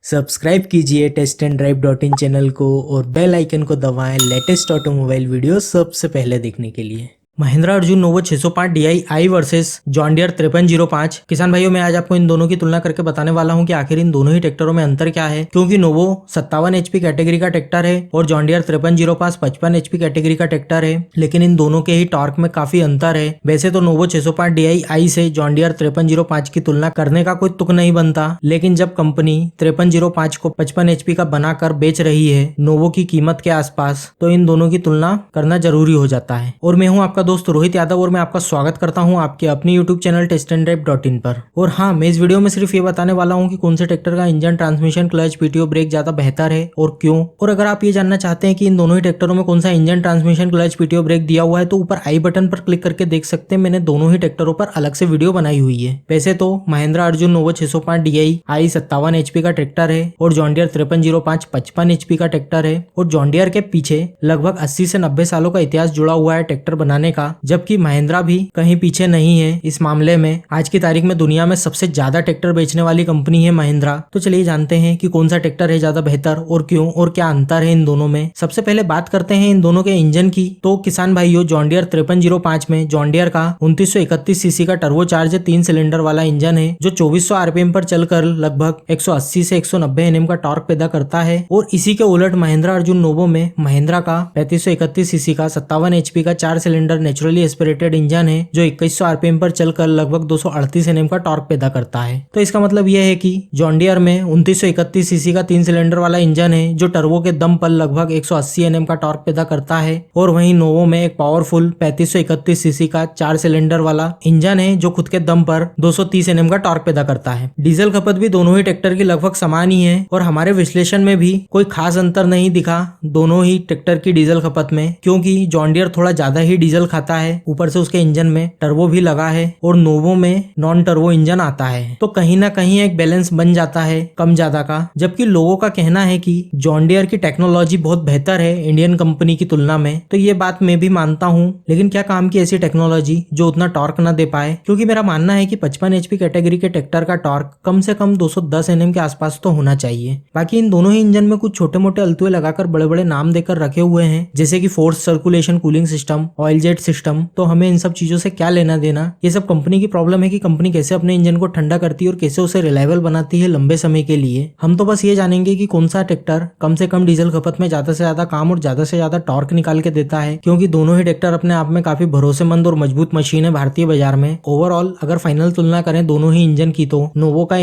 Subscribe कीजिए testandrive.in channel को और बेल आइकन को दबाएं लेटेस्ट ऑटोमोबाइल वीडियो सबसे पहले देखने के लिए। महिंद्रा अर्जुन नोवो 605 DI आई वर्सेस जॉन डियर 5305। किसान भाइयों, मैं आज आपको इन दोनों की तुलना करके बताने वाला हूं कि आखिर इन दोनों ही ट्रैक्टरों में अंतर क्या है, क्योंकि नोवो 57 HP कैटेगरी का ट्रैक्टर है और जॉन डियर 5305 55 HP कैटेगरी का ट्रैक्टर है, लेकिन इन दोनों के ही टॉर्क में काफी अंतर है। वैसे तो नोवो 605 DI आई से जॉन डियर 5305 की तुलना करने का कोई तुक नहीं बनता, लेकिन जब कंपनी 5305 को 55 HP का बनाकर बेच रही है नोवो की कीमत के आसपास, तो इन दोनों की तुलना करना जरूरी हो जाता है। और मैं हूं आपका दोस्त रोहित यादव और मैं आपका स्वागत करता हूं आपके अपने YouTube चैनल testandrive.in पर। और हाँ, मैं इस वीडियो में सिर्फ ये बताने वाला हूं कि कौन से ट्रैक्टर का engine, transmission, clutch, PTO, brake ज्यादा बेहतर है और क्यों। और अगर आप ये जानना चाहते हैं कि इन दोनों ही ट्रैक्टरों में कौन सा engine, transmission, clutch, PTO, brake दिया हुआ है, तो ऊपर आई बटन पर क्लिक करके देख सकते हैं। मैंने दोनों ही ट्रैक्टरों पर अलग से वीडियो बनाई हुई है। वैसे तो महिंद्रा अर्जुन नोवो 605 DI आई 57 HP का ट्रैक्टर है और जॉन डियर 5305 55 HP का ट्रैक्टर है और जॉन डियर के पीछे लगभग 80 से 90 सालों का इतिहास जुड़ा हुआ है ट्रैक्टर बनाने का, जबकि महिंद्रा भी कहीं पीछे नहीं है इस मामले में। आज की तारीख में दुनिया में सबसे ज्यादा ट्रैक्टर बेचने वाली कंपनी है महिंद्रा। तो चलिए जानते हैं कि कौन सा ट्रैक्टर है ज्यादा बेहतर और क्यों, और क्या अंतर है इन दोनों में। सबसे पहले बात करते हैं इन दोनों के इंजन की। तो किसान भाइयों, जॉन डियर 5305 में जॉन डियर का 2931 सीसी का टर्बोचार्ज 3 सिलेंडर वाला इंजन है, जो 2400 RPM पर चलकर लगभग 180 से 190 Nm का टॉर्क पैदा करता है। और इसी के उलट महिंद्रा अर्जुन नोवो में महिंद्रा का 3531 सीसी का 57 HP का 4 सिलेंडर नेचुरली एस्पिरेटेड इंजन है, जो 2100 RPM पर चलकर लगभग 238 Nm का टॉर्क पैदा करता है। तो इसका मतलब यह है कि जॉन डियर में 2931 सीसी का 3 सिलेंडर वाला इंजन है, जो टर्बो के दम पर लगभग 180 Nm का टॉर्क पैदा करता है। और वहीं नोवो में एक पावरफुल 3531 सीसी का 4 सिलेंडर वाला इंजन है, जो खुद के दम पर 230 Nm का टॉर्क पैदा करता है। डीजल खपत भी दोनों ही ट्रैक्टर की लगभग समान ही है और हमारे विश्लेषण में भी कोई खास अंतर नहीं दिखा दोनों ही ट्रैक्टर की डीजल खपत में, क्योंकि जॉन डियर थोड़ा ज्यादा ही डीजल खाता है, ऊपर से उसके इंजन में टर्बो भी लगा है और नोवो में नॉन टर्बो इंजन आता है। तो कहीं ना कहीं एक बैलेंस बन जाता है कम ज्यादा का। जबकि लोगों का कहना है कि जॉन डियर की टेक्नोलॉजी बहुत बेहतर है इंडियन कंपनी की तुलना में, तो ये बात मैं भी मानता हूँ, लेकिन क्या काम की ऐसी टेक्नोलॉजी जो उतना टॉर्क ना दे पाए। क्योंकि मेरा मानना है कि 55 HP कैटेगरी के ट्रैक्टर का टॉर्क कम से कम 210 Nm के आसपास तो होना चाहिए। बाकी इन दोनों ही इंजन में कुछ छोटे मोटे अल्तुए लगाकर बड़े बड़े नाम देकर रखे हुए हैं, जैसे कि force circulation cooling system, oil jet system. तो हमें इन सब चीजों से क्या लेना देना। ये सब कंपनी की प्रॉब्लम है कि कंपनी कैसे अपने इंजन को ठंडा करती है और कैसे उसे रिलायबल बनाती है लंबे समय के लिए। हम तो बस ये जानेंगे कि कौन सा ट्रैक्टर कम से कम डीजल खपत में ज्यादा से ज्यादा काम और ज्यादा से ज्यादा टॉर्क निकाल के देता है, क्योंकि दोनों ही ट्रैक्टर अपने आप में काफी भरोसेमंद और मजबूत मशीन है भारतीय बाजार में। ओवरऑल अगर फाइनल तुलना करें दोनों ही इंजन की, तो नोवो का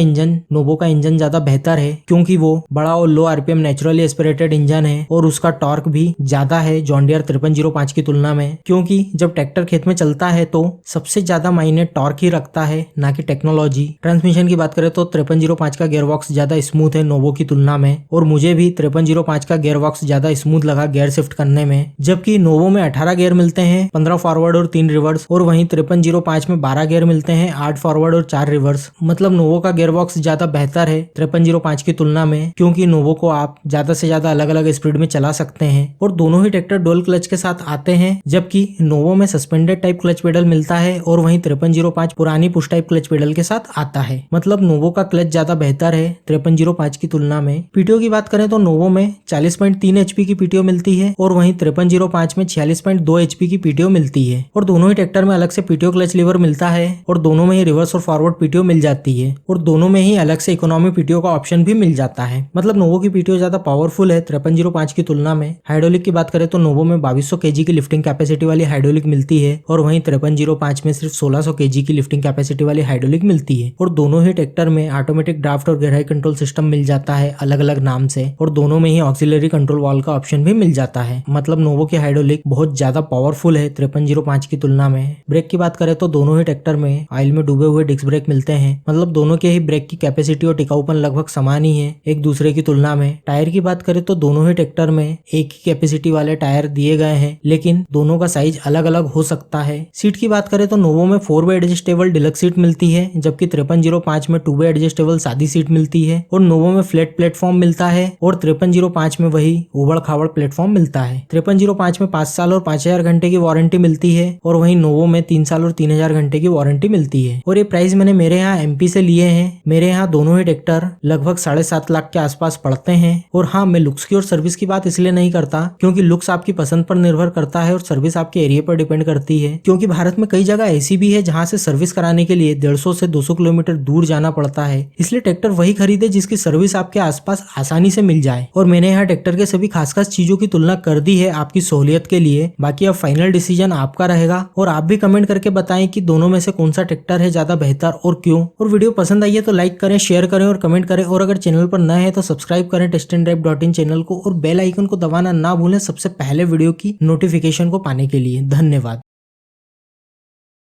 इंजन ज्यादा बेहतर है, क्योंकि वो बड़ा और लो RPM नेचुरली एस्पिरेटेड इंजन है और उसका टॉर्क भी ज्यादा है जॉन डियर 5305 की तुलना में। क्योंकि जब ट्रैक्टर खेत में चलता है तो सबसे ज्यादा मायने टॉर्क ही रखता है, ना कि टेक्नोलॉजी। ट्रांसमिशन की बात करें तो 5305 का गियरबॉक्स ज्यादा स्मूथ है नोवो की तुलना में, और मुझे भी 5305 का गियरबॉक्स ज्यादा स्मूथ लगा गियर शिफ्ट करने में। जबकि नोवो में 18 गियर मिलते हैं, 15 फॉरवर्ड और 3 रिवर्स, और वहीं 5305 में 12 गियर मिलते हैं, 8 फॉरवर्ड और 4 रिवर्स। मतलब नोवो का गियरबॉक्स ज्यादा बेहतर है 5305 की तुलना में, क्योंकि नोवो को आप ज्यादा से ज्यादा अलग अलग स्पीड में चला सकते हैं। और दोनों ही ट्रैक्टर डुअल क्लच के साथ आते हैं, जबकि नोवो में सस्पेंडेड टाइप क्लच पेडल मिलता है और वहीं 5305 पुरानी पुश टाइप क्लच पेडल के साथ आता है। मतलब नोवो का क्लच ज्यादा बेहतर है 5305 की तुलना में। पीटीओ की बात करें तो नोवो में 40.3 HP की पीटीओ मिलती है और वहीं 5305 में 46.2 HP की पीटीओ मिलती है। और दोनों ही ट्रैक्टर में अलग से पीटीओ क्लच लीवर मिलता है और दोनों में ही रिवर्स और फॉरवर्ड पीटीओ मिल जाती है, और दोनों में ही अलग से इकोनॉमी पीटीओ का ऑप्शन भी मिल जाता है। मतलब नोवो की पीटीओ ज्यादा पावरफुल है 5305 की तुलना में। हाइड्रोलिक की बात करें तो नोवो में 2200 kg की लिफ्टिंग कैपेसिटी वाली हाइड्रोलिक मिलती है और वहीं 5305 में सिर्फ 1600 kg की लिफ्टिंग कैपेसिटी वाली हाइड्रोलिक मिलती है। और दोनों ही ट्रैक्टर में ऑटोमेटिक ड्राफ्ट और गहराई कंट्रोल सिस्टम मिल जाता है अलग अलग नाम से, और दोनों में ही ऑक्सिलरी कंट्रोल वाल्व का ऑप्शन भी मिल जाता है। मतलब नोवो की हाइड्रोलिक बहुत ज्यादा पावरफुल है 5305 की तुलना में। ब्रेक की बात करें तो दोनों ही ट्रैक्टर में ऑयल में डूबे हुए डिस्क ब्रेक मिलते हैं। मतलब दोनों के ही ब्रेक की कैपेसिटी और टिकाऊपन लगभग समान ही है एक दूसरे की तुलना में। टायर की बात करें तो दोनों ही ट्रैक्टर में एक ही कैपेसिटी वाले टायर दिए गए हैं, लेकिन दोनों का साइज अलग अलग हो सकता है। सीट की बात करें तो नोवो में 4 वे एडजस्टेबल डिलक्स सीट मिलती है, जबकि 5305 में 2 वे एडजस्टेबल सादी सीट मिलती है और नोवो में फ्लैट प्लेटफॉर्म मिलता है और 5305 में वही उबड़ खाबड़ प्लेटफॉर्म मिलता है। 5305 में 5 साल और 5000 घंटे की वारंटी मिलती है और वहीं नोवो में 3 साल और 3000 घंटे की वारंटी मिलती है। और ये प्राइस मैंने मेरे यहाँ एमपी से लिए हैं। मेरे यहाँ दोनों ही ट्रैक्टर लगभग 7.5 लाख के आसपास पड़ते हैं। और हाँ, मैं लुक्स की और सर्विस की बात इसलिए नहीं करता क्योंकि लुक्स आपकी पसंद पर निर्भर करता है और सर्विस आपके एरिया पर डिपेंड करती है, क्योंकि भारत में कई जगह ऐसी भी है जहाँ से सर्विस कराने के लिए 150 से 200 किलोमीटर दूर जाना पड़ता है। इसलिए ट्रैक्टर वही खरीदे जिसकी सर्विस आपके आसपास आसानी से मिल जाए। और मैंने यहाँ ट्रैक्टर के सभी खास खास चीजों की तुलना कर दी है आपकी सहूलियत के लिए। बाकी अब फाइनल डिसीजन आपका रहेगा और आप भी कमेंट करके बताएं कि दोनों में से कौन सा ट्रैक्टर है ज्यादा बेहतर और क्यों। और वीडियो पसंद आई है तो लाइक करें, शेयर करें और कमेंट करें। और अगर चैनल पर नए हैं तो सब्सक्राइब करें testandrive.in चैनल को और बेल आइकन को दबाना ना भूलें सबसे पहले वीडियो की नोटिफिकेशन को पाने के लिए। धन्यवाद।